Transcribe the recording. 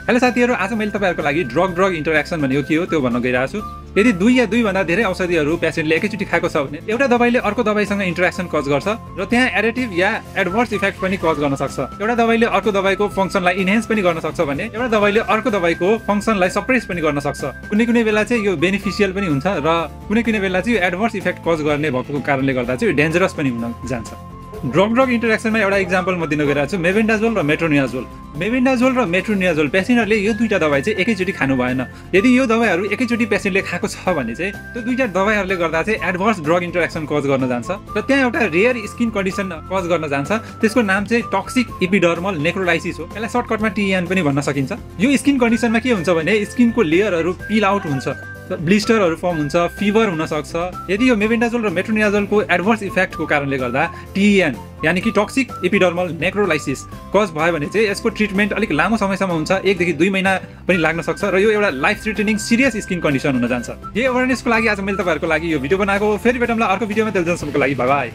Hello साथीहरु, आज मैले तपाईहरुको लागि ड्रग इन्टरेक्सन भनेको के हो त्यो भन्न गइरहेको छु। यदि 2 या 2 भन्दा धेरै औषधिहरु पेशेन्टले एकैचोटी खाएको छ भने एउटा दबाईले अर्को दबाईसँग इन्टरेक्सन कज गर्छ र त्यहाँ एडिटिभ या एडभर्स इफेक्ट पनि कज गर्न सक्छ। एउटा दबाईले अर्को दबाईको फंक्सनलाई इन्हान्स पनि गर्न सक्छ भने एउटा दबाईले अर्को दबाईको फंक्सनलाई सप्रेस पनि गर्न सक्छ। कुनै बेला चाहिँ यो बेनिफिशियल पनि हुन्छ र कुनै बेला चाहिँ यो एडभर्स इफेक्ट कज गर्ने भएको कारणले गर्दा चाहिँ डेन्जरस पनि हुन जान्छ। ड्रग इन्टरेक्सनमा एउटा एक्जाम्पल म दिन गइरहेको छु, मेबेन्डाजोल र मेट्रोनिडाजोल। मेबेन्डाजोल र मेट्रोनिडाजोल पेशेन्टहरुले यो दुईटा दबाई चाहिँ एकैचोटी खानु भएन। यदि यो दबाईहरु एकैचोटी पेशेन्टले खाएको छ भने चाहिँ त्यो दुईटा दबाईहरुले गर्दा चाहिँ एडभर्स ड्रग इन्टरेक्सन कज गर्न जान्छ र त्यहाँ एउटा रेयर स्किन कन्डिसन कज गर्न जान्छ। त्यसको नाम चाहिँ टक्सिक एपिडर्मल नेक्रोलाइसिस हो। यसलाई सर्टकटमा टिएन पनि भन्न सकिन्छ। यो स्किन कन्डिसनमा के हुन्छ भने स्किनको लेयरहरु पिल आउट हुन्छ, ब्लिस्टरहरु फर्म हुन्छ, फिभर हुन सक्छ। यदि यो मेबेन्डाजोल र मेट्रोनिडाजोलको एडभर्स इफेक्टको कारणले गर्दा टिएन यानी कि टक्सिक एपिडर्मल नेक्रोलाइसिस कज भयो भने चाहिँ यसको ट्रिटमेन्ट अलिक लामो समयसम्म हुन्छ, 1 देखि 2 महिना पनि लाग्न सक्छ र यो एउटा life threatening serious skin condition हुन जान्छ। यो अवेरनेसको लागि आज मैले तपाईहरुको लागि यो भिडियो बनाएको। फेरि भेटौँला अर्को भिडियोमा, त्यससम्मको लागि बाइ बाइ।